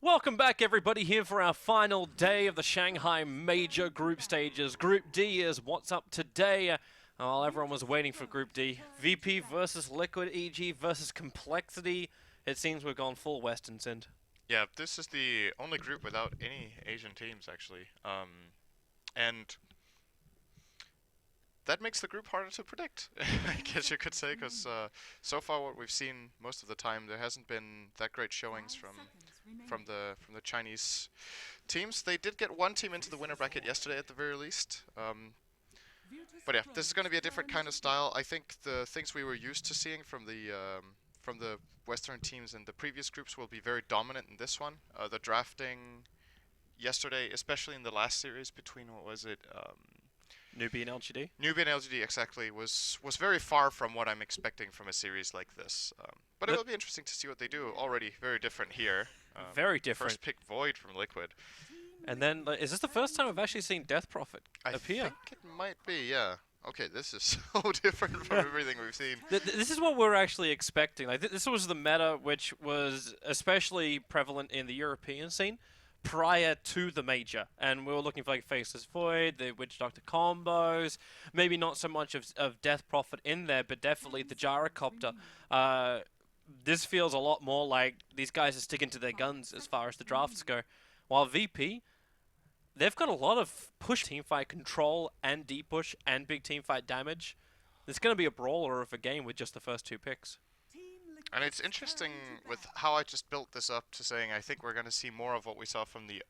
Welcome back, everybody, here for our final day of the Shanghai major group stages. Group D is what's up today. While everyone was waiting for Group D, VP versus Liquid, EG versus Complexity. It seems we've gone full Western Sind. Yeah, this is the only group without any Asian teams, actually. And that makes the group harder to predict, I guess you could say, because so far what we've seen most of the time, there hasn't been that great showings from the Chinese teams. They did get one team into the winner bracket yesterday, at the very least. But yeah, this is going to be a different kind of style. I think the things we were used to seeing from the Western teams in the previous groups will be very dominant in this one. The drafting yesterday, especially in the last series between what was it, Newbie and LGD? Newbie and LGD exactly, was very far from what I'm expecting from a series like this. But it will be interesting to see what they do. Already very different here. Very different. First pick Void from Liquid. And then, is this the first time we've actually seen Death Prophet appear? I think it might be, yeah. Okay, this is so different from everything we've seen. This is what we're actually expecting. Like this was the meta, which was especially prevalent in the European scene prior to the major, and we were looking for like Faceless Void, the Witch Doctor combos, maybe not so much of Death Prophet in there, but definitely the Gyrocopter. This feels a lot more like these guys are sticking to their guns as far as the drafts go, while VP, they've got a lot of push teamfight control and deep push and big teamfight damage. It's going to be a brawler of a game with just the first two picks. And it's interesting with how I just built this up to saying I think we're going to see more of what we saw from the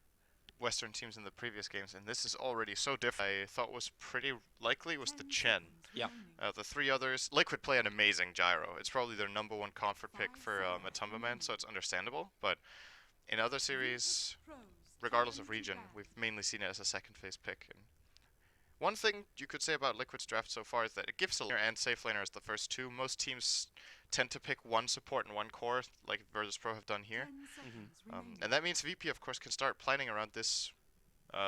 Western teams in the previous games, and this is already so different. I thought was pretty likely was the Chen. Yeah. The three others, Liquid play an amazing gyro. It's probably their #1 comfort pick for Matumba Man, so it's understandable. But in other series, regardless of region, we've mainly seen it as a second phase pick. And one thing you could say about Liquid's draft so far is that it gives a laner and safe laner as the first two. Most teams tend to pick one support and one core, like Virtus.pro have done here. And that means VP, of course, can start planning around this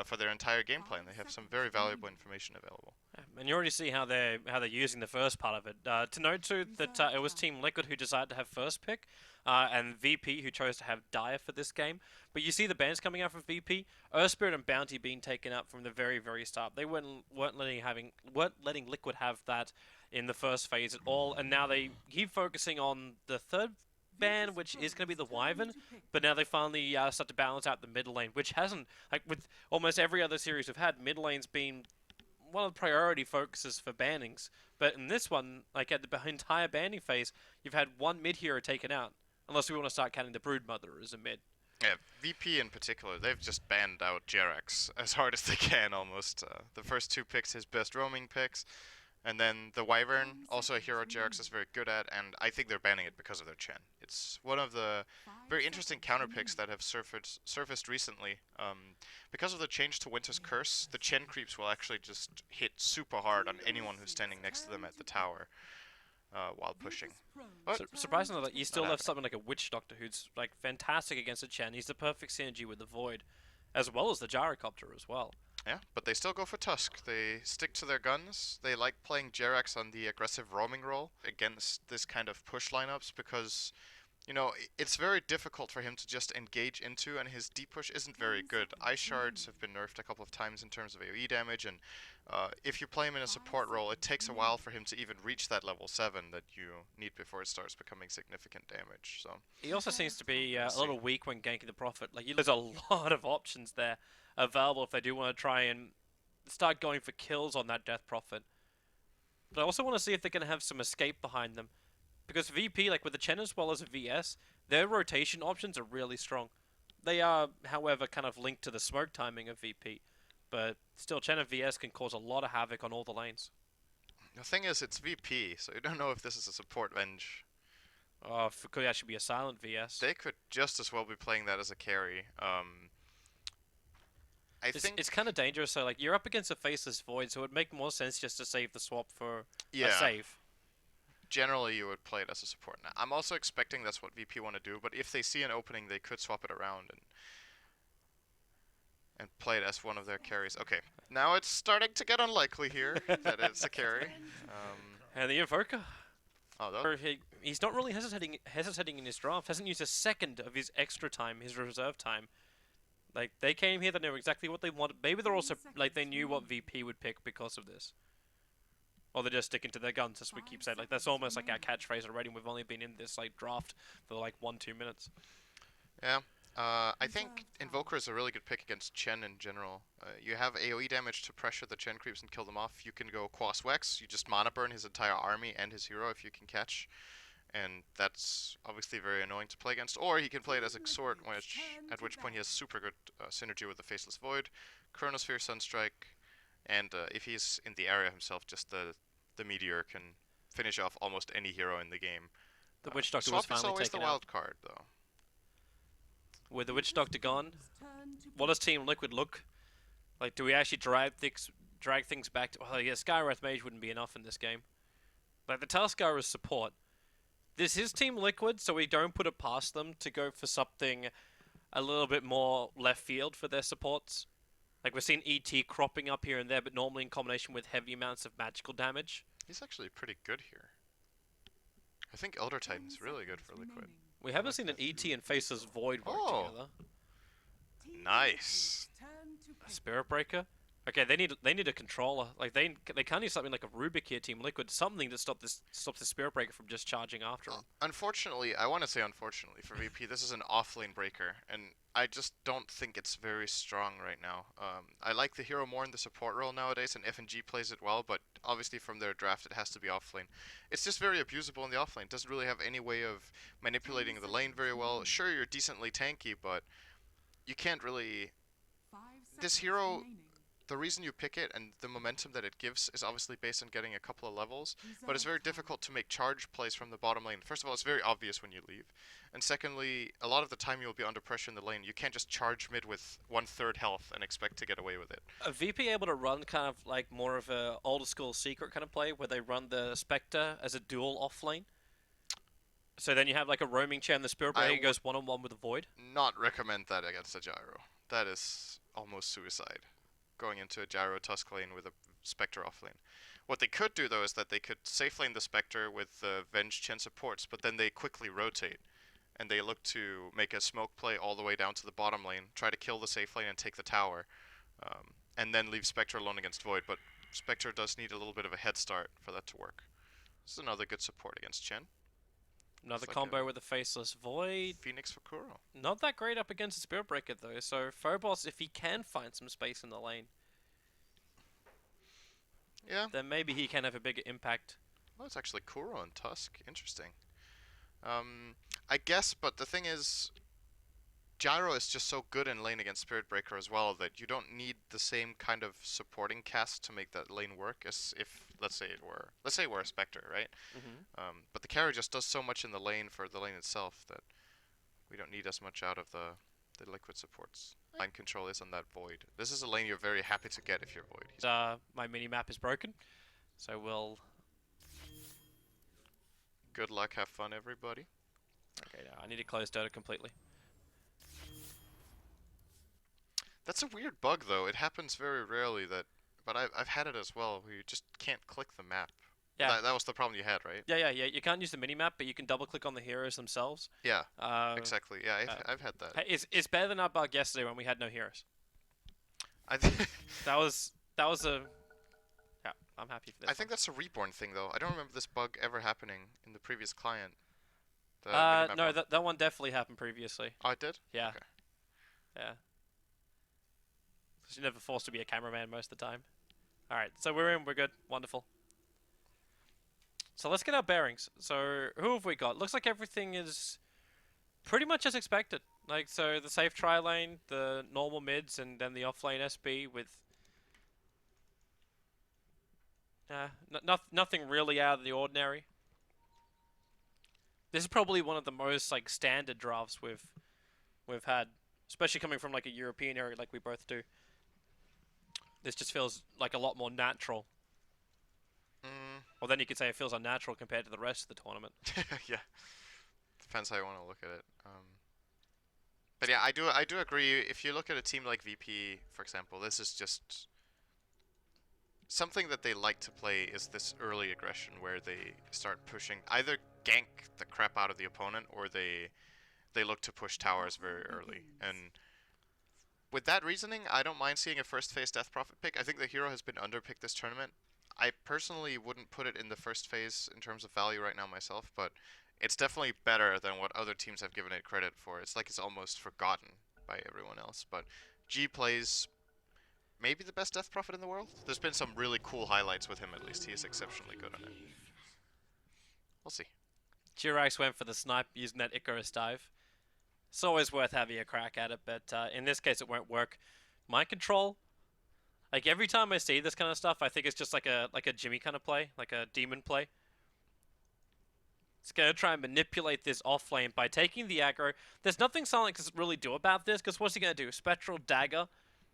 for their entire game plan. They have some very valuable information available. And you already see how they're using the first part of it. To note too that it was Team Liquid who decided to have first pick, and VP who chose to have Dire for this game. But you see the bans coming out from VP, Earth Spirit and Bounty being taken up from the very start. They weren't letting Liquid have that in the first phase at all, and now they keep focusing on the third ban, which is going to be the Wyvern, but now they finally start to balance out the mid lane, which hasn't, like with almost every other series we've had, mid lane's been one of the priority focuses for bannings. But in this one, like at the entire banning phase, you've had one mid hero taken out, unless we want to start counting the Broodmother as a mid. Yeah, VP in particular, they've just banned out Jerax as hard as they can almost. The first two picks, his best roaming picks. And then the Wyvern, also a hero Jerax is very good at, and I think they're banning it because of their Chen. It's one of the very interesting counter picks that have surfaced recently. Because of the change to Winter's Curse, the Chen creeps will actually just hit super hard on anyone who's standing next to them at the tower while pushing. But Surprisingly, like, you still have something like a Witch Doctor who's like fantastic against a Chen. He's the perfect synergy with the Void, as well as the Gyrocopter as well. yeah, but they still go for Tusk. They stick to their guns. They like playing Jerax on the aggressive roaming role against this kind of push lineups because, you know, it's very difficult for him to just engage into, and his deep push isn't very good. Ice shards have been nerfed a couple of times in terms of AoE damage, and if you play him in a support role, it takes a while for him to even reach that level 7 that you need before it starts becoming significant damage. So he also seems to be a little weak when ganking the Prophet. Like, there's a lot of options there available if they do want to try and start going for kills on that Death Prophet. But I also want to see if they're going to have some escape behind them. Because VP, like with the Chen as well as a VS, their rotation options are really strong. They are, however, kind of linked to the smoke timing of VP. But still, Chen and VS can cause a lot of havoc on all the lanes. the thing is, it's VP, so you don't know if this is a support Venge. Oh, it could actually be a silent VS. They could just as well be playing that as a carry. I think It's kind of dangerous, so like you're up against a Faceless Void, so it would make more sense just to save the swap for a save. generally you would play it as a support. Now, I'm also expecting that's what VP want to do, but if they see an opening, they could swap it around and play it as one of their carries. Okay, now it's starting to get unlikely here that it's a carry. And the Invoker. Oh, he's not really hesitating in his draft. Hasn't used a second of his extra time, his reserve time. Like they came here, they knew exactly what they wanted. Maybe they're also like they knew what VP would pick because of this. Or they're just sticking to their guns, as we keep saying. Like that's almost like our catchphrase already. We've only been in this like draft for like 1-2 minutes. Yeah. I think Invoker is a really good pick against Chen in general. You have AoE damage to pressure the Chen creeps and kill them off. You can go Quas Wex, you just mana burn his entire army and his hero if you can catch. And that's obviously very annoying to play against. Or he can play it as a sword, at which point he has super good synergy with the Faceless Void, Chronosphere, Sunstrike, and if he's in the area himself, just the Meteor can finish off almost any hero in the game. The Witch Doctor was Swap is finally always the taken out. wild card, though. With the Witch Doctor gone, what does Team Liquid look like? Do we actually drag things back to? Well, yeah, Skywrath Mage wouldn't be enough in this game. Like the Tuskar is support. This is Team Liquid, so we don't put it past them to go for something a little bit more left field for their supports. Like we're seeing ET cropping up here and there, but normally in combination with heavy amounts of magical damage. He's actually pretty good here. I think Elder Titan's really good for Liquid. We haven't seen an ET and Faceless Void work together. Nice. A Spirit Breaker? Okay, they need a controller. Like they can't use something like a Rubik here, Team Liquid, something to stops the Spirit Breaker from just charging after him. Unfortunately, I want to say unfortunately for VP, this is an offlane breaker, and I just don't think it's very strong right now. I like the hero more in the support role nowadays, and FNG plays it well, but obviously from their draft it has to be offlane. It's just very abusable in the offlane. It doesn't really have any way of manipulating the lane very well. Sure, you're decently tanky, but you can't really... This hero... The reason you pick it and the momentum that it gives is obviously based on getting a couple of levels, but it's very difficult to make charge plays from the bottom lane. First of all, it's very obvious when you leave. And secondly, a lot of the time you'll be under pressure in the lane. You can't just charge mid with 1/3 health and expect to get away with it. A VP able to run kind of like more of a older school secret kind of play where they run the Spectre as a dual off lane? So then you have like a roaming Chen, the Spirit Breaker goes one-on-one with the Void? Not recommend that against a Gyro. That is almost suicide. Going into a Gyro Tusk lane with a Spectre off lane. What they could do though is that they could safe lane the Spectre with the Venge Chen supports, but then they quickly rotate. And they look to make a smoke play all the way down to the bottom lane, try to kill the safe lane and take the tower, and then leave Spectre alone against Void, but Spectre does need a little bit of a head start for that to work. This is another good support against Chen. Another combo with the Faceless Void. Phoenix for Kuro. Not that great up against the Spirit Breaker though, so Phobos, if he can find some space in the lane, yeah, then maybe he can have a bigger impact. Well, it's actually Kuro and Tusk. Interesting. I guess, but the thing is, Gyro is just so good in lane against Spirit Breaker as well that you don't need the same kind of supporting cast to make that lane work as if, let's say it were a Spectre, right? Mm-hmm. But the carry just does so much in the lane for the lane itself that we don't need as much out of the Liquid supports. Line control is on that Void. This is a lane you're very happy to get if you're Void. My mini-map is broken, so we'll... Good luck, have fun, everybody. Okay, now I need to close DOTA completely. That's a weird bug, though. It happens very rarely that... But I've had it as well, where you just can't click the map. Yeah. That was the problem you had, right? Yeah. You can't use the minimap, but you can double-click on the heroes themselves. Yeah, exactly. Yeah, I've had that. Hey, it's better than our bug yesterday when we had no heroes. I think that was a... Yeah, I'm happy for this. I think that's a Reborn thing, though. I don't remember this bug ever happening in the previous client. No, that one definitely happened previously. Oh, it did? Yeah. Okay. Yeah. You're never forced to be a cameraman most of the time. Alright, so we're in, we're good. Wonderful. So let's get our bearings. So, who have we got? Looks like everything is pretty much as expected. Like, so the safe tri lane, the normal mids, and then the off lane SB with... nothing really out of the ordinary. This is probably one of the most, like, standard drafts we've had. Especially coming from, like, a European area like we both do. This just feels like a lot more natural. Well, then you could say it feels unnatural compared to the rest of the tournament. Yeah. Depends how you want to look at it. But yeah, I do agree. If you look at a team like VP, for example, this is just something that they like to play is this early aggression where they start pushing, either gank the crap out of the opponent or they look to push towers very early. And with that reasoning, I don't mind seeing a first phase Death Prophet pick. I think the hero has been underpicked this tournament. I personally wouldn't put it in the first phase in terms of value right now myself, but it's definitely better than what other teams have given it credit for. It's like it's almost forgotten by everyone else. But G plays maybe the best Death Prophet in the world. There's been some really cool highlights with him, at least. He is exceptionally good on it. We'll see. Jirax went for the snipe using that Icarus dive. It's always worth having a crack at it, but in this case it won't work. Mind control. Like every time I see this kind of stuff, I think it's just like a Jimmy kind of play, like a demon play. It's gonna try and manipulate this off lane by taking the aggro. There's nothing Silent can really do about this, because what's he gonna do? Spectral Dagger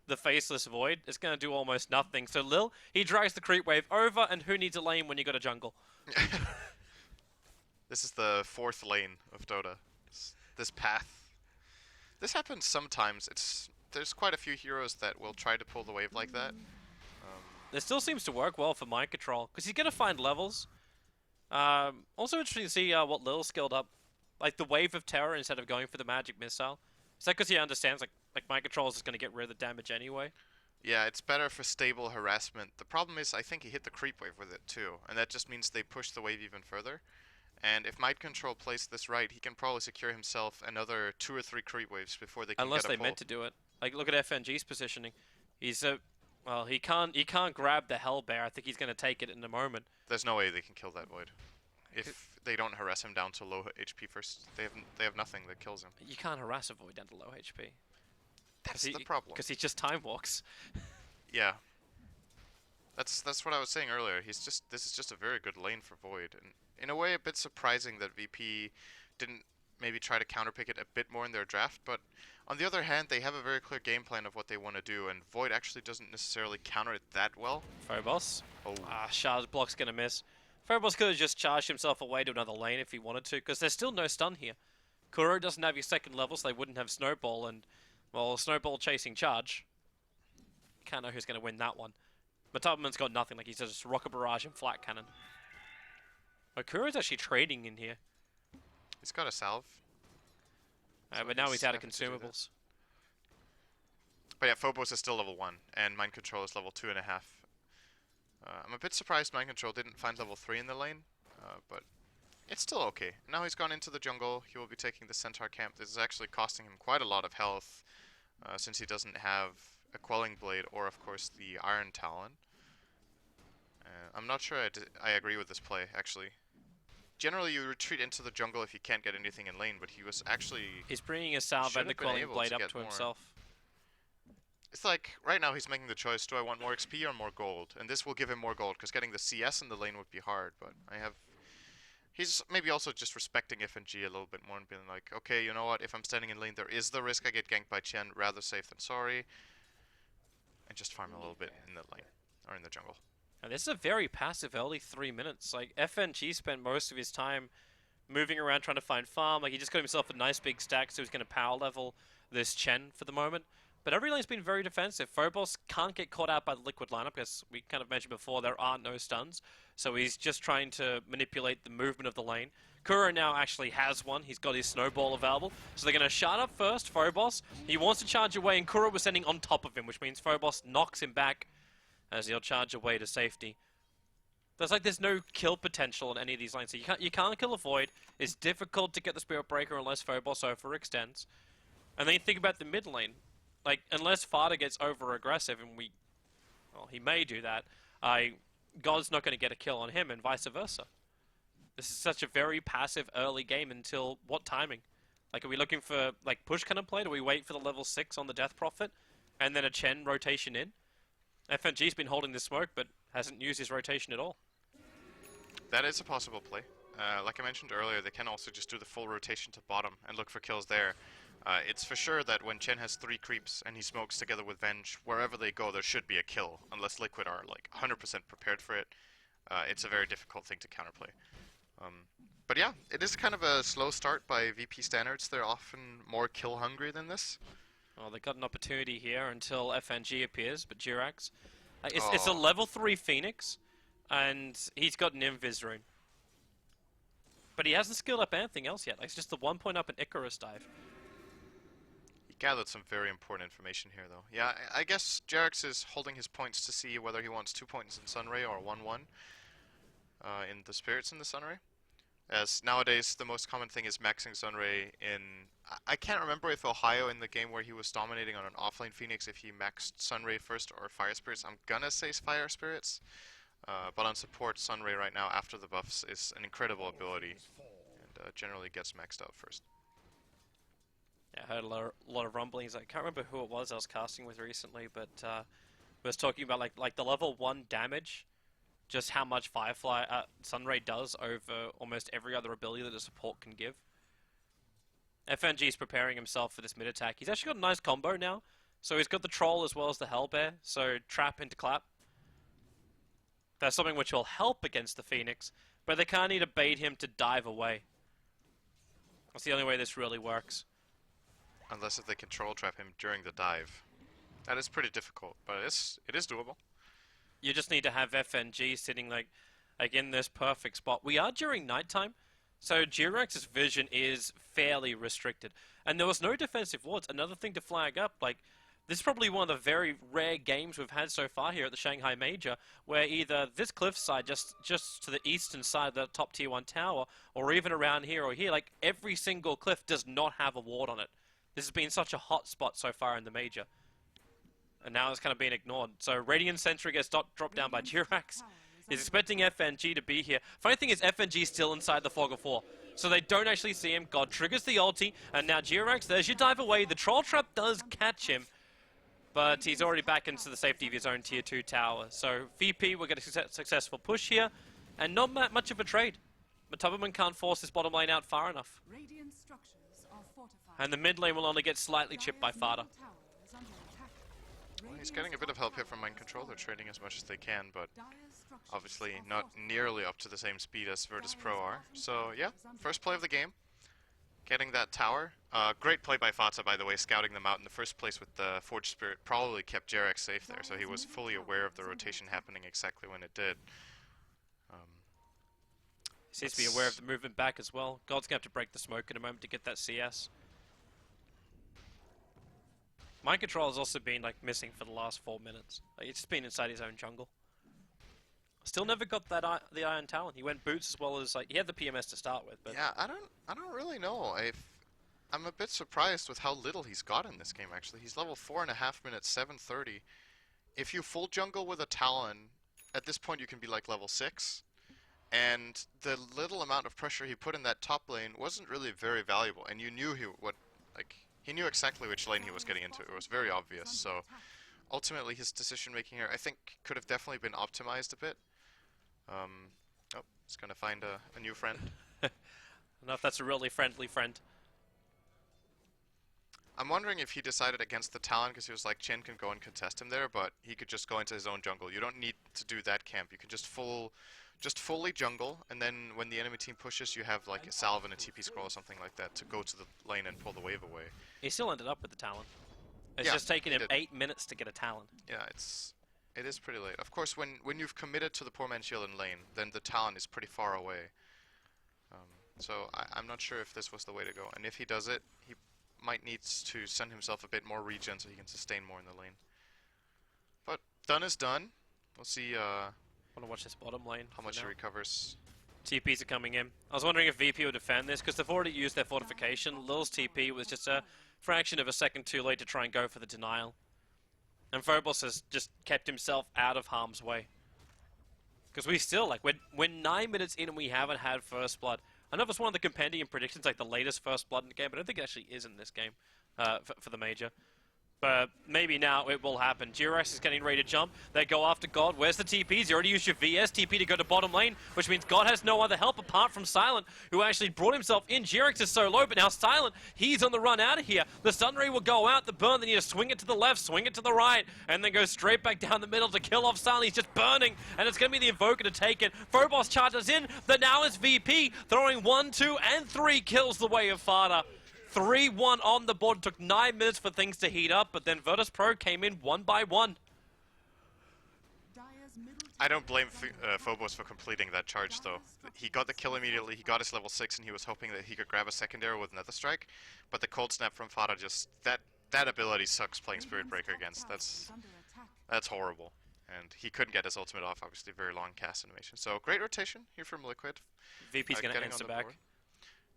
the Faceless Void? It's gonna do almost nothing. So Lil, he drags the creep wave over, and who needs a lane when you got a jungle? This is the fourth lane of Dota. This path. This happens sometimes. There's quite a few heroes that will try to pull the wave like that. This still seems to work well for mind control, because he's gonna find levels. Also interesting to see what Lil skilled up. Like the Wave of Terror instead of going for the Magic Missile. Is that because he understands like mind control is just gonna get rid of the damage anyway? Yeah, it's better for stable harassment. The problem is I think he hit the creep wave with it too, and that just means they push the wave even further. And if Mind Control plays this right, he can probably secure himself another 2 or 3 creep waves before they can Unless get a they pull. meant to do it. Like look at FNG's positioning. He's well, he can't grab the Hellbear. I think he's gonna take it in a moment. There's no way they can kill that Void. If they don't harass him down to low HP first, they have nothing that kills him. You can't harass a Void down to low HP. That's the problem. Because he just time walks. Yeah. That's what I was saying earlier. This is just a very good lane for Void, and in a way a bit surprising that VP didn't maybe try to counterpick it a bit more in their draft, but on the other hand, they have a very clear game plan of what they want to do, and Void actually doesn't necessarily counter it that well. Phobos. Oh. Shard block's gonna miss. Phobos could have just charged himself away to another lane if he wanted to, because there's still no stun here. Kuro doesn't have your second level, so they wouldn't have Snowball, and, well, Snowball chasing charge. Can't know who's going to win that one. But Tubman's got nothing, like he says, just Rocket Barrage and Flat Cannon. Oh, Kuro's actually trading in here. He's got a salve. But now he's out of consumables. But yeah, Phobos is still level 1, and Mind Control is level 2.5. I'm a bit surprised Mind Control didn't find level 3 in the lane, but it's still okay. Now he's gone into the jungle, he will be taking the Centaur camp. This is actually costing him quite a lot of health, since he doesn't have a Quelling Blade or, of course, the Iron Talon. I'm not sure I agree with this play, actually. Generally, you retreat into the jungle if you can't get anything in lane, but he was actually... He's bringing a salve and the Quelling Blade up to himself. It's like, right now he's making the choice, do I want more XP or more gold? And this will give him more gold, because getting the CS in the lane would be hard, but he's maybe also just respecting FNG a little bit more and being like, okay, you know what, if I'm standing in lane, there is the risk I get ganked by Chen, rather safe than sorry. And just farm a little bit in the lane, or in the jungle. Now this is a very passive early 3 minutes. Like, FNG spent most of his time moving around trying to find farm. Like, he just got himself a nice big stack, so he's going to power level this Chen for the moment. But every lane's been very defensive. Phobos can't get caught out by the Liquid lineup, because we kind of mentioned before, there are no stuns. So he's just trying to manipulate the movement of the lane. Kuro now actually has one. He's got his Snowball available. So they're going to shard up first, Phobos. He wants to charge away, and Kuro was sending on top of him, which means Phobos knocks him back as he'll charge away to safety. There's no kill potential in any of these lanes. So you can't kill a Void. It's difficult to get the Spirit Breaker unless Phobos overextends. And then you think about the mid lane. Like, unless Farder gets over-aggressive, and well, he may do that, God's not going to get a kill on him, and vice versa. This is such a very passive early game until what timing? Like, are we looking for, like, push kind of play? Do we wait for the level 6 on the Death Prophet, and then a Chen rotation in? FNG's been holding the smoke, but hasn't used his rotation at all. That is a possible play. Like I mentioned earlier, they can also just do the full rotation to bottom and look for kills there. It's for sure that when Chen has 3 creeps and he smokes together with Venge, wherever they go there should be a kill, unless Liquid are like 100% prepared for it. It's a very difficult thing to counterplay. But yeah, it is kind of a slow start by VP standards. They're often more kill hungry than this. Well, they got an opportunity here until FNG appears, but Jirax It's a Oh, level 3 Phoenix, and he's got an Invis rune. But he hasn't skilled up anything else yet. Like, it's just the 1 point up in Icarus dive. he gathered some very important information here, though. Yeah, I guess Jarex is holding his points to see whether he wants 2 points in Sunray or 1-1 in the Spirits in the Sunray. As nowadays, the most common thing is maxing Sunray in... I can't remember if Ohio in the game where he was dominating on an offlane Phoenix, if he maxed Sunray first or Fire Spirits. I'm gonna say Fire Spirits. But on support, Sunray right now, after the buffs, is an incredible ability. And generally gets maxed out first. Yeah, I heard a lot of rumblings. I can't remember who it was I was casting with recently, but was talking about like the level 1 damage, just how much Firefly Sunray does over almost every other ability that a support can give. FNG is preparing himself for this mid attack. He's actually got a nice combo now. So he's got the Troll as well as the Hellbear, so trap into clap. That's something which will help against the Phoenix, but they can't need to bait him to dive away. That's the only way this really works. Unless if they control trap him during the dive. That is pretty difficult, but it is doable. You just need to have FNG sitting like in this perfect spot. We are during nighttime, so Jirax's vision is fairly restricted. And there was no defensive wards. Another thing to flag up, like, this is probably one of the very rare games we've had so far here at the Shanghai Major, where either this cliffside, just to the eastern side of the top tier 1 tower, or even around here or here, like, every single cliff does not have a ward on it. This has been such a hot spot so far in the Major. And now it's kind of being ignored. So Radiant Sentry gets dropped down by Jirax. He's expecting FNG to be here. Funny thing is FNG is still inside the Fog of War. So they don't actually see him. God triggers the ulti. And now Jirax, there's your dive away. The Troll Trap does catch him. But he's already back into the safety of his own tier 2 tower. So VP will get a successful push here. And not much of a trade. But Tubberman can't force this bottom lane out far enough. And the mid lane will only get slightly chipped by Fada. Well, he's getting a bit of help here from Mind Control. They're trading as much as they can, but obviously not nearly up to the same speed as Virtus Pro are. So yeah, first play of the game. Getting that tower. Great play by Fata, by the way, scouting them out in the first place with the Forged Spirit. Probably kept Jerax safe there, so he was fully aware of the rotation happening exactly when it did. He seems to be aware of the movement back as well. God's going to have to break the smoke in a moment to get that CS. Mind Control has also been like missing for the last 4 minutes. Like, it's just been inside his own jungle. Still never got that the Iron Talon. He went boots as well as like he had the PMS to start with. But yeah, I don't really know. I'm a bit surprised with how little he's got in this game. Actually, he's level 4.5 minutes, 730. If you full jungle with a Talon, at this point you can be like level 6. And the little amount of pressure he put in that top lane wasn't really very valuable. And you knew he knew exactly which lane he was getting into. It was very obvious. So ultimately his decision making here, I think, could have definitely been optimized a bit. Oh, he's gonna find a new friend. I don't know if that's a really friendly friend. I'm wondering if he decided against the Talon because he was like, Chen can go and contest him there, but he could just go into his own jungle. You don't need to do that camp. You can just fully jungle, and then when the enemy team pushes, you have like a salve and a TP scroll or something like that to go to the lane and pull the wave away. He still ended up with the Talon. It's Yeah, just taken him did. 8 minutes to get a Talon. Yeah, it is pretty late. Of course, when you've committed to the poor man's shield in lane, then the Talon is pretty far away. So I'm not sure if this was the way to go. And if he does it, he might need to send himself a bit more regen so he can sustain more in the lane. But done is done. We'll see Want to watch this bottom lane. how much he recovers. TPs are coming in. I was wondering if VP would defend this, because they've already used their fortification. Lil's TP was just a fraction of a second too late to try and go for the denial. And Phobos has just kept himself out of harm's way. Because we still, like, we're 9 minutes in and we haven't had First Blood. I know it's one of the compendium predictions, like the latest First Blood in the game, but I don't think it actually is in this game for the Major. But maybe now it will happen. Jirax is getting ready to jump. They go after God. Where's the TPs? You already used your VS TP to go to bottom lane, which means God has no other help apart from Silent, who actually brought himself in. Jirax is so low, but now Silent, he's on the run out of here. The Sunray will go out, the burn, then you just swing it to the left, swing it to the right, and then go straight back down the middle to kill off Silent. He's just burning, and it's going to be the Invoker to take it. Phobos charges in, but now it's VP, throwing 1, 2, and 3 kills the way of Fada. 3-1 on the board. It took 9 minutes for things to heat up, but then Virtus Pro came in 1 by 1. I don't blame Phobos for completing that charge, though. He got the kill immediately, he got his level 6, and he was hoping that he could grab a secondary with Nether Strike, but the Cold Snap from Fada just... That ability sucks playing Spirit Breaker against. That's horrible. And he couldn't get his ultimate off, obviously, very long cast animation. So, great rotation here from Liquid. VP's going to answer back.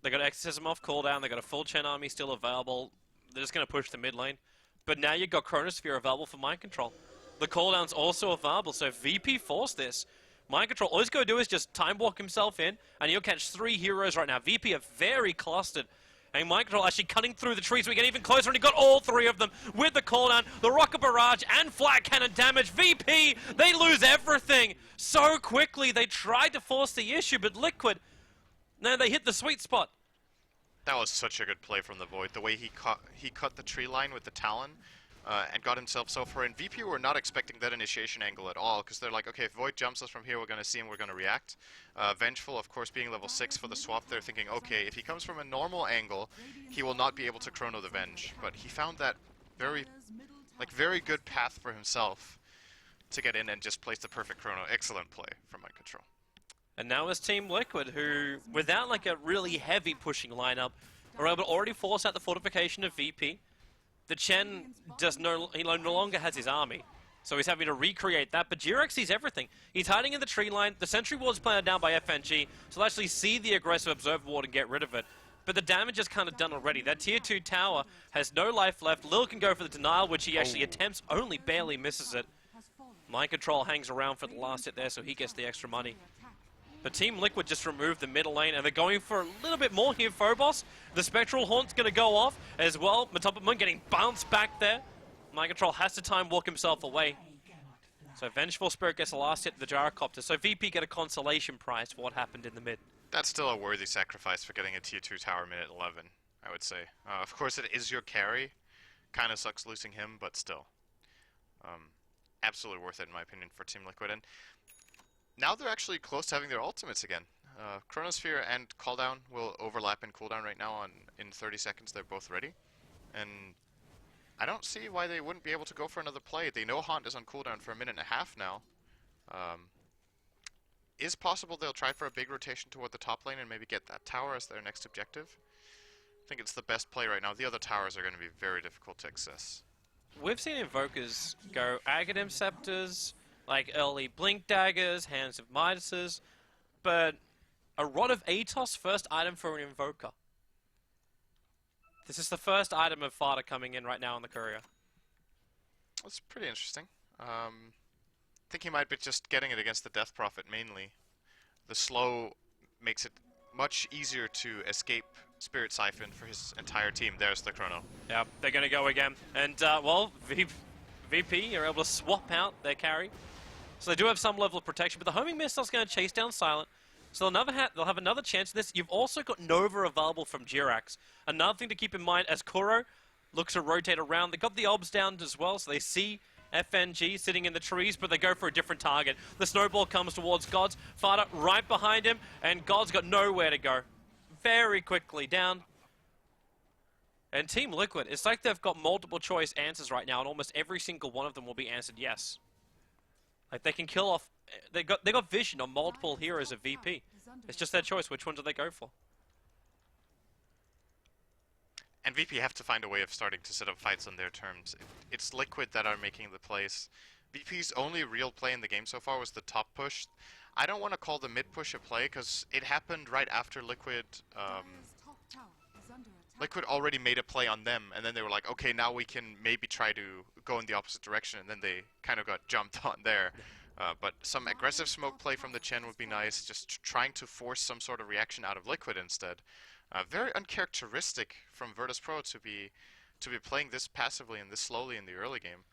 They got Exorcism off cooldown, they got a full Chen army still available. They're just going to push the mid lane. But now you've got Chronosphere available for mind control. The cooldown's also available, so VP forced this. Mind control, all he's going to do is just time walk himself in, and he'll catch 3 heroes right now. VP are very clustered. And mind control actually cutting through the trees. We get even closer, and he got all 3 of them with the cooldown, the rocket barrage, and flat cannon damage. VP, they lose everything so quickly. They tried to force the issue, but Liquid, no, they hit the sweet spot. That was such a good play from the Void. The way he cut the tree line with the Talon and got himself so far in. VP were not expecting that initiation angle at all, because they're like, okay, if Void jumps us from here, we're going to see him, we're going to react. Vengeful, of course, being level 6 for the swap, they're thinking, okay, if he comes from a normal angle, he will not be able to Chrono the Venge. But he found that very good path for himself to get in and just place the perfect Chrono. Excellent play from Mind Control. And now it's Team Liquid, who, without like a really heavy pushing lineup, are able to already force out the fortification of VP. The Chen no longer has his army, so he's having to recreate that. But Jirex sees everything. He's hiding in the tree line. The sentry ward's planted down by FNG, so they'll actually see the aggressive observer ward and get rid of it. But the damage is kind of done already. That tier 2 tower has no life left. Lil can go for the denial, which he actually attempts, only barely misses it. Mind Control hangs around for the last hit there, so he gets the extra money. But Team Liquid just removed the middle lane, and they're going for a little bit more here, Phobos. The Spectral Haunt's going to go off as well. Matopamon getting bounced back there. Mind Control has to time walk himself away. So Vengeful Spirit gets the last hit of the Gyrocopter. So VP get a consolation prize for what happened in the mid. That's still a worthy sacrifice for getting a tier 2 tower minute 11, I would say. Of course, it is your carry. Kind of sucks losing him, but still. Absolutely worth it, in my opinion, for Team Liquid. And now they're actually close to having their ultimates again. Chronosphere and Cooldown will overlap in cooldown right now. In 30 seconds, they're both ready. And I don't see why they wouldn't be able to go for another play. They know Haunt is on cooldown for a minute and a half now. Is possible they'll try for a big rotation toward the top lane and maybe get that tower as their next objective. I think it's the best play right now. The other towers are going to be very difficult to access. We've seen Invokers go Aghanim Scepters, like early Blink Daggers, Hands of Midases, but a Rod of Atos, first item for an Invoker. This is the first item of Fada coming in right now on the courier. That's pretty interesting. I think he might be just getting it against the Death Prophet mainly. The slow makes it much easier to escape Spirit Siphon for his entire team. There's the Chrono. Yeah, they're going to go again. And, well, VP are able to swap out their carry. So they do have some level of protection, but the Homing Missile's going to chase down Silent. So they'll have another chance at this. You've also got Nova available from Jirax. Another thing to keep in mind as Kuro looks to rotate around. They got the Obs down as well, so they see FNG sitting in the trees, but they go for a different target. The Snowball comes towards Gods. Fada right behind him, and Gods got nowhere to go. Very quickly down. And Team Liquid, it's like they've got multiple choice answers right now, and almost every single one of them will be answered yes. Like they can kill off. They got vision on multiple heroes of VP. It's just their choice. Which one do they go for? And VP have to find a way of starting to set up fights on their terms. It's Liquid that are making the plays. VP's only real play in the game so far was the top push. I don't want to call the mid push a play because it happened right after Liquid. Liquid already made a play on them, and then they were like, okay, now we can maybe try to go in the opposite direction, and then they kind of got jumped on there. But some aggressive smoke play from the Chen would be nice, just trying to force some sort of reaction out of Liquid instead. Very uncharacteristic from Virtus.pro to be playing this passively and this slowly in the early game.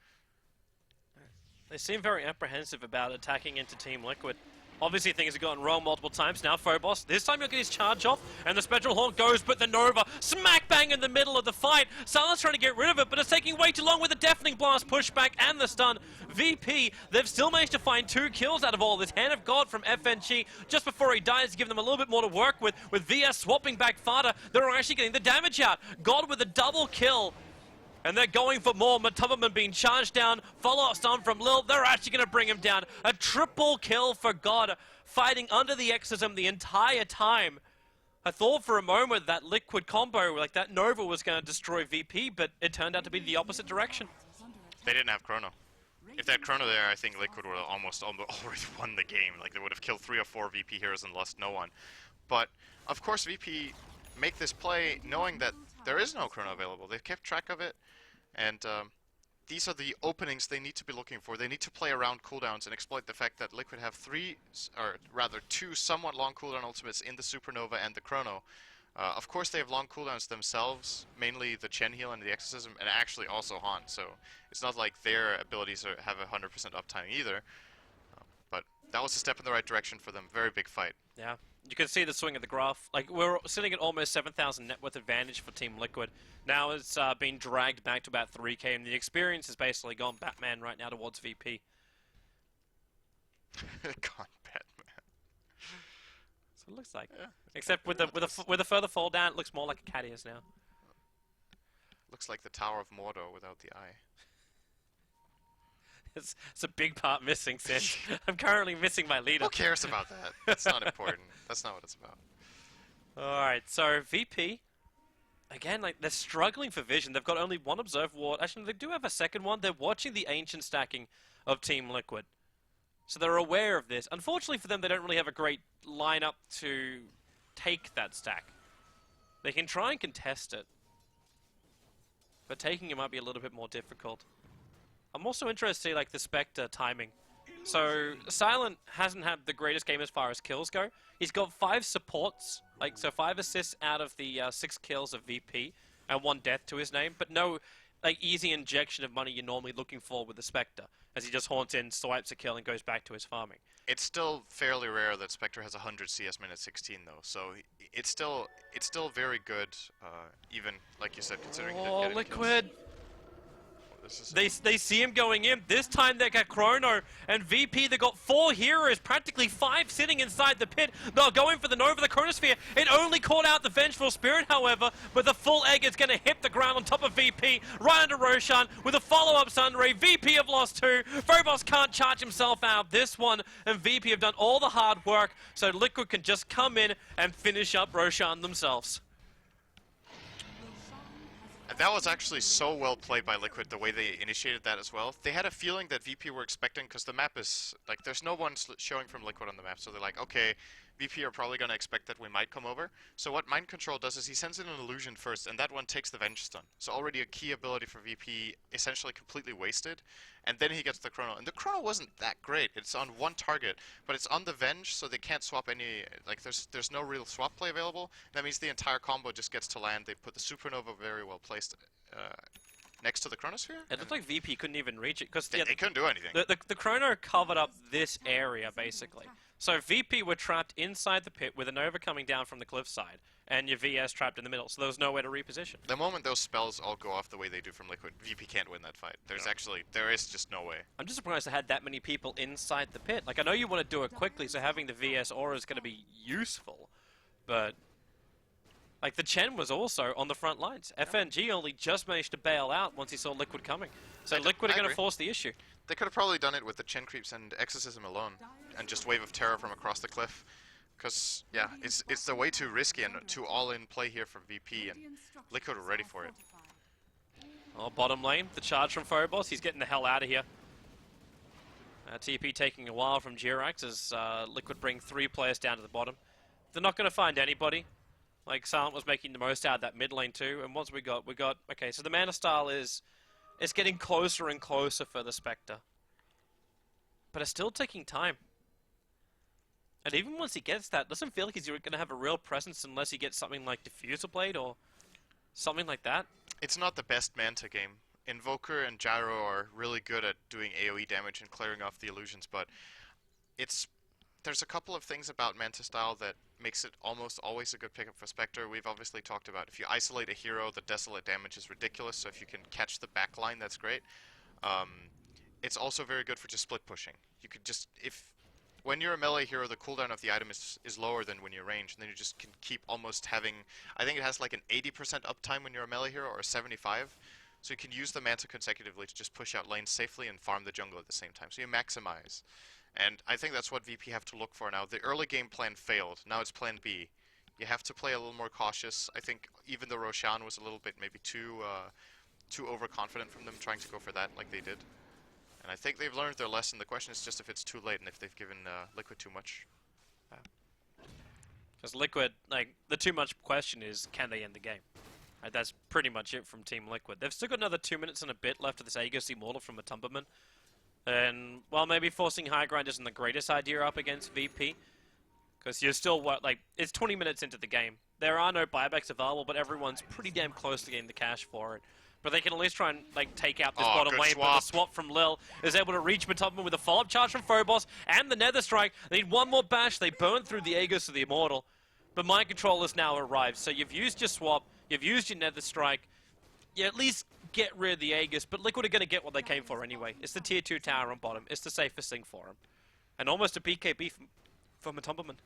They seem very apprehensive about attacking into Team Liquid. Obviously things have gone wrong multiple times. Now Phobos, this time he'll get his charge off, and the Spectral Haunt goes, but the Nova, smack bang in the middle of the fight. Silent's trying to get rid of it, but it's taking way too long with the Deafening Blast pushback and the stun. VP, they've still managed to find 2 kills out of all this. Hand of God from FNG just before he dies to give them a little bit more to work with VS swapping back Fada. They're actually getting the damage out. God with a double kill. And they're going for more. Matubberman being charged down. Follow-up stun from Lil. They're actually going to bring him down. A triple kill for God. Fighting under the exorcism the entire time. I thought for a moment that Liquid combo, like that Nova, was going to destroy VP, but it turned out to be the opposite direction. They didn't have Chrono. If they had Chrono there, I think Liquid would have almost already won the game. Like, they would have killed 3 or 4 VP heroes and lost no one. But, of course, VP make this play knowing that there is no Chrono available. They've kept track of it, and these are the openings they need to be looking for. They need to play around cooldowns and exploit the fact that Liquid have 2 somewhat long cooldown ultimates in the Supernova and the Chrono. Of course, they have long cooldowns themselves, mainly the Chen heal and the Exorcism, and actually also Haunt, so it's not like their abilities have 100% uptime either. But that was a step in the right direction for them. Very big fight. Yeah, you can see the swing of the graph. Like, we're sitting at almost 7,000 net worth advantage for Team Liquid. Now it's been dragged back to about 3k, and the experience has basically gone Batman right now towards VP. Gone Batman. So it looks like. Yeah. Except with the further fall down, it looks more like a Cadius now. Looks like the Tower of Mordor without the eye. It's a big part missing, Sid. I'm currently missing my leader. Who cares about that? That's not important. That's not what it's about. Alright, so VP, again, like, they're struggling for vision. They've got only one Observe Ward. Actually, they do have a second one. They're watching the ancient stacking of Team Liquid. So they're aware of this. Unfortunately for them, they don't really have a great lineup to take that stack. They can try and contest it, but taking it might be a little bit more difficult. I'm also interested to see, like, the Spectre timing. So Silent hasn't had the greatest game as far as kills go. He's got 5 supports, like, so 5 assists out of the 6 kills of VP, and 1 death to his name, but no, like, easy injection of money you're normally looking for with the Spectre, as he just haunts in, swipes a kill, and goes back to his farming. It's still fairly rare that Spectre has 100 CS minute 16 though, so it's still very good, even like you said, considering he didn't get any Liquid! kills. They see him going in. This time they got Chrono and VP. They got 4 heroes, practically 5 sitting inside the pit. They're going for the Nova, the Chronosphere. It only caught out the Vengeful Spirit, however, but the full egg is going to hit the ground on top of VP, right under Roshan with a follow-up Sunray. VP have lost 2. Phobos can't charge himself out this one, and VP have done all the hard work, so Liquid can just come in and finish up Roshan themselves. And that was actually so well played by Liquid, the way they initiated that as well. They had a feeling that VP were expecting, because the map is, like, there's no one showing from Liquid on the map, so they're like, okay, VP are probably going to expect that we might come over. So what Mind Control does is he sends in an illusion first, and that one takes the Venge stun. So already a key ability for VP essentially completely wasted, and then he gets the Chrono. And the Chrono wasn't that great. It's on 1 target, but it's on the Venge, so they can't swap any, like, there's no real swap play available. That means the entire combo just gets to land. They put the Supernova very well placed next to the Chronosphere. It looked like VP couldn't even reach it, because they couldn't do anything. The Chrono covered up this area, basically. So VP were trapped inside the pit with a Nova coming down from the cliffside, and your VS trapped in the middle, so there was nowhere to reposition. The moment those spells all go off the way they do from Liquid, VP can't win that fight. There is just no way. I'm just surprised I had that many people inside the pit. Like, I know you want to do it quickly, so having the VS aura is going to be useful, but... Like, the Chen was also on the front lines. FNG only just managed to bail out once he saw Liquid coming. So Liquid are going to force the issue. They could have probably done it with the Chen creeps and Exorcism alone, and just Wave of Terror from across the cliff. Because, yeah, it's the way too risky and too all-in play here for VP, and Liquid are ready for it. Oh, bottom lane, the charge from Phobos. He's getting the hell out of here. TP taking a while from Jirax as Liquid bring 3 players down to the bottom. They're not going to find anybody. Like, Silent was making the most out of that mid lane too, and once we got, okay, so the mana style is getting closer and closer for the Spectre. But it's still taking time. And even once he gets that, it doesn't feel like he's going to have a real presence unless he gets something like Diffuser Blade or something like that. It's not the best Manta game. Invoker and Gyro are really good at doing AoE damage and clearing off the illusions, but there's a couple of things about Manta style that makes it almost always a good pickup for Spectre. We've obviously talked about if you isolate a hero, the Desolate damage is ridiculous, so if you can catch the backline, that's great. It's also very good for just split pushing. You could just, when you're a melee hero, the cooldown of the item is lower than when you're ranged, and then you just can keep almost having, I think it has like an 80% uptime when you're a melee hero, or 75. So you can use the Manta consecutively to just push out lanes safely and farm the jungle at the same time. So you maximize. And I think that's what VP have to look for now. The early game plan failed. Now it's plan B. You have to play a little more cautious. I think even though Roshan was a little bit maybe too overconfident from them trying to go for that like they did. And I think they've learned their lesson. The question is just if it's too late and if they've given Liquid too much. Because Liquid, like, the too much question is, can they end the game? Right, that's pretty much it from Team Liquid. They've still got another 2 minutes and a bit left of this Aegis Immortal from Matumberman. And, well, maybe forcing high grind isn't the greatest idea up against VP. Because you're still, like, it's 20 minutes into the game. There are no buybacks available, but everyone's pretty damn close to getting the cash for it. But they can at least try and, like, take out this bottom lane. But the swap from Lil is able to reach Matumberman with a follow-up charge from Phobos and the Nether Strike. They need one more bash. They burn through the Aegis of the Immortal. But Mind Control has now arrived. So you've used your swap. You've used your Nether Strike. You at least get rid of the Aegis. But Liquid are going to get what they came for anyway. It's the tier 2 tower on bottom. It's the safest thing for them. And almost a BKB for Matumberman.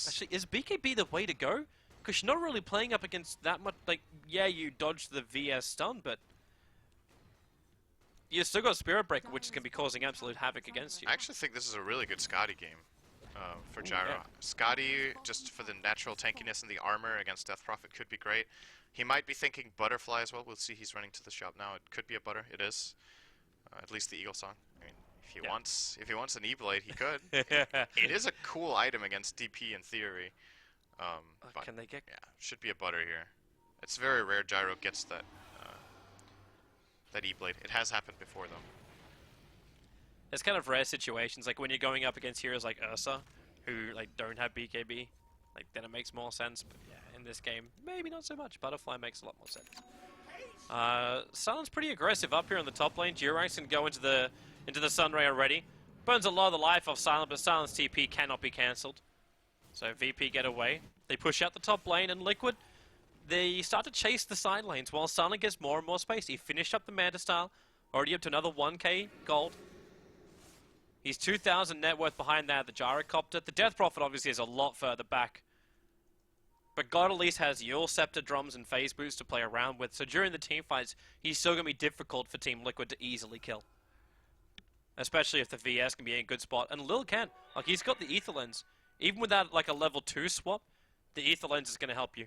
Actually, is BKB the way to go? Because you're not really playing up against that much, like, yeah, you dodged the VS stun, but you still got Spirit Breaker, which is going to be causing absolute havoc against you. I actually think this is a really good Scotty game for Gyro. Yeah. Scotty, just for the natural tankiness and the armor against Death Prophet, could be great. He might be thinking Butterfly as well. We'll see. He's running to the shop now. It could be a Butter. It is. At least the Eagle Song. I mean, if he wants an E-Blade, he could. It is a cool item against DP in theory. But can they get? Yeah, should be a Butter here. It's very rare Gyro gets that that E-Blade. It has happened before though. It's kind of rare situations, like when you're going up against heroes like Ursa, who like don't have BKB, like then it makes more sense. But yeah, in this game, maybe not so much. Butterfly makes a lot more sense. Silent's pretty aggressive up here on the top lane. Durax can go into the Sunray already. Burns a lot of the life off Silent, but Silent's TP cannot be cancelled. So VP get away. They push out the top lane, and Liquid, they start to chase the side lanes while Silent gets more and more space. He finished up the Manta style, already up to another 1k gold. He's 2,000 net worth behind that, the Gyrocopter. The Death Prophet obviously is a lot further back. But God at least has Yule Scepter drums and phase boots to play around with, so during the team fights, he's still going to be difficult for Team Liquid to easily kill. Especially if the VS can be in a good spot, and Lil can. Like, he's got the Ether Lens. Even without, like, a level 2 swap, the Ether Lens is going to help you.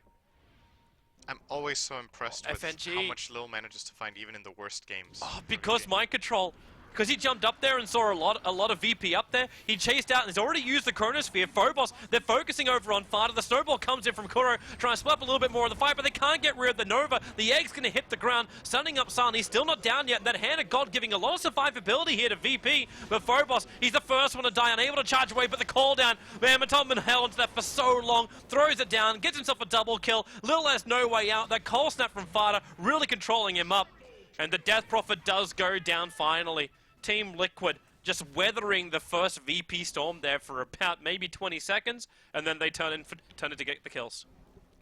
I'm always so impressed with FNG. how much Lil manages to find even in the worst games. Oh, because Mind Control. Because he jumped up there and saw a lot of VP up there. He chased out and he's already used the Chronosphere. Phobos, they're focusing over on Fada. The snowball comes in from Kuro, trying to split up a little bit more of the fight, but they can't get rid of the Nova. The Egg's going to hit the ground, stunning up Silent. He's still not down yet. That Hand of God giving a lot of survivability here to VP. But Phobos, he's the first one to die, unable to charge away, but the call down. Man, Matumberman held onto that for so long, throws it down, gets himself a double kill. Lil has no way out. That cold snap from Fada really controlling him up. And the Death Prophet does go down finally. Team Liquid just weathering the first VP storm there for about maybe 20 seconds, and then they turn it to get the kills.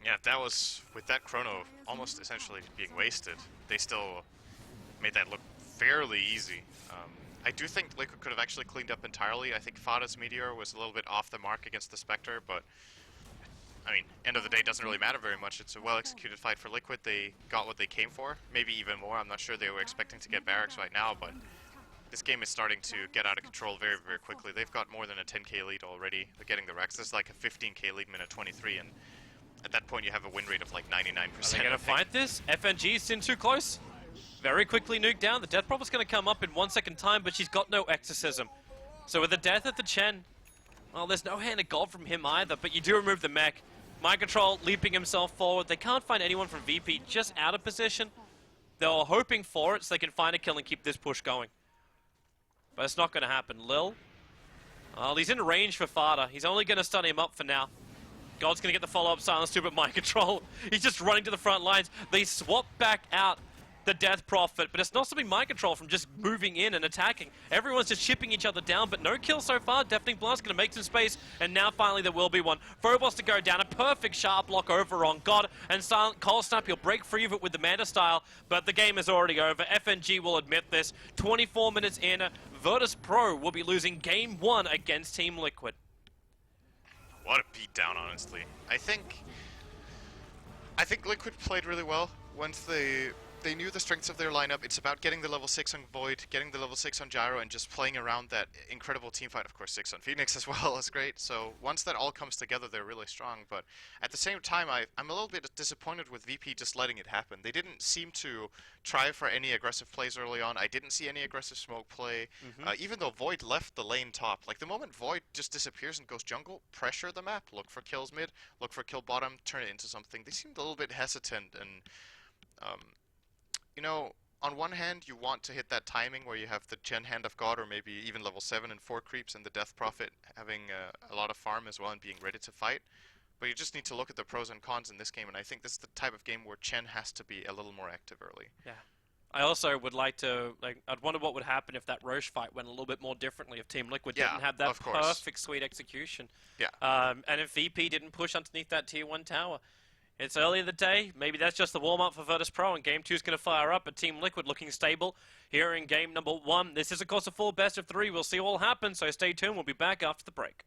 Yeah, that was, with that chrono almost essentially being wasted, they still made that look fairly easy. I do think Liquid could have actually cleaned up entirely. I think Fada's Meteor was a little bit off the mark against the Spectre, but I mean, end of the day, it doesn't really matter very much. It's a well-executed fight for Liquid. They got what they came for, maybe even more. I'm not sure they were expecting to get barracks right now, but this game is starting to get out of control very, very quickly. They've got more than a 10k lead already. They're getting the Rex. This is like a 15k lead minute 23, and at that point you have a win rate of like 99%. Are they going to fight this? FNG's in too close. Very quickly nuked down. The Death Prophet's going to come up in 1 second time, but she's got no exorcism. So with the death of the Chen, well, there's no Hand of God from him either, but you do remove the mech. Mind Control leaping himself forward. They can't find anyone from VP, just out of position. They were hoping for it so they can find a kill and keep this push going. But it's not going to happen. Lil, well, he's in range for Fada. He's only going to stun him up for now. God's going to get the follow-up silence too, but Mind Control, he's just running to the front lines. They swap back out the Death Prophet, but it's not stopping Mind Control from just moving in and attacking. Everyone's just chipping each other down, but no kill so far. Deafening Blast going to make some space, and now finally there will be one. Phobos to go down, a perfect sharp block over on God, and Silent Cold Snap, he'll break free of it with the Manta style, but the game is already over. FNG will admit this. 24 minutes in, Virtus Pro will be losing Game 1 against Team Liquid. What a beatdown, honestly. I think I think Liquid played really well once they knew the strengths of their lineup. It's about getting the level 6 on Void, getting the level 6 on Gyro, and just playing around that incredible team fight. Of course, 6 on Phoenix as well is great. So once that all comes together, they're really strong. But at the same time, I'm a little bit disappointed with VP just letting it happen. They didn't seem to try for any aggressive plays early on. I didn't see any aggressive smoke play. Hmm. Even though Void left the lane top, like the moment Void just disappears and goes jungle, pressure the map, look for kills mid, look for kill bottom, turn it into something. They seemed a little bit hesitant and um, you know, on one hand, you want to hit that timing where you have the Chen Hand of God, or maybe even level 7 and 4 creeps, and the Death Prophet having a lot of farm as well and being ready to fight. But you just need to look at the pros and cons in this game, and I think this is the type of game where Chen has to be a little more active early. Yeah. I also would like to, like, I'd wonder what would happen if that Roche fight went a little bit more differently, if Team Liquid Yeah, didn't have that of course. perfect sweet execution. Yeah. And if VP didn't push underneath that tier 1 tower. It's early in the day, maybe that's just the warm-up for Virtus Pro, and Game 2 is going to fire up, but Team Liquid looking stable here in Game number 1. This is, of course, a full best of 3. We'll see what will happen, so stay tuned. We'll be back after the break.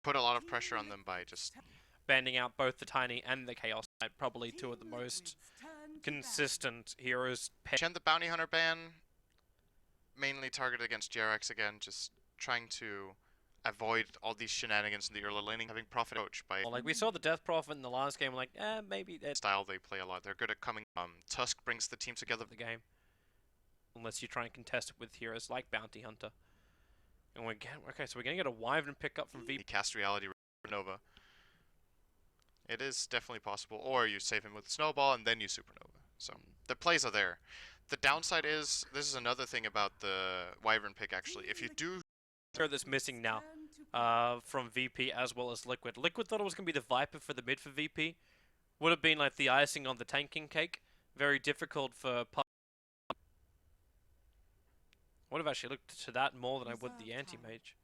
put a lot of pressure on them by just banding out both the Tiny and the Chaos Knight, probably two of the most consistent heroes. and the Bounty Hunter ban, mainly targeted against GRX again, just trying to avoid all these shenanigans in the early laning, having profit coach by Like we saw the Death Prophet in the last game, like, maybe that's style they play a lot. They're good at coming. Tusk brings the team together. the game. Unless you try and contest it with heroes like Bounty Hunter. And we're getting, okay, so we're gonna get a Wyvern pickup from VP. Cast Reality Supernova. It is definitely possible. Or you save him with Snowball and then you Supernova. So the plays are there. The downside is, this is another thing about the Wyvern pick actually. If you do that's missing now from VP as well as Liquid. Liquid thought it was going to be the Viper for the mid for VP. Would have been like the icing on the tanking cake. Very difficult for... Would have actually looked to that more than I would the anti-mage.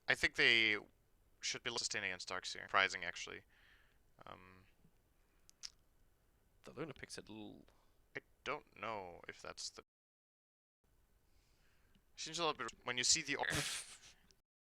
I think they should be sustaining against Darkseer. Surprising actually. The Luna picks it I don't know if that's the... Seems a little bit... When you see the...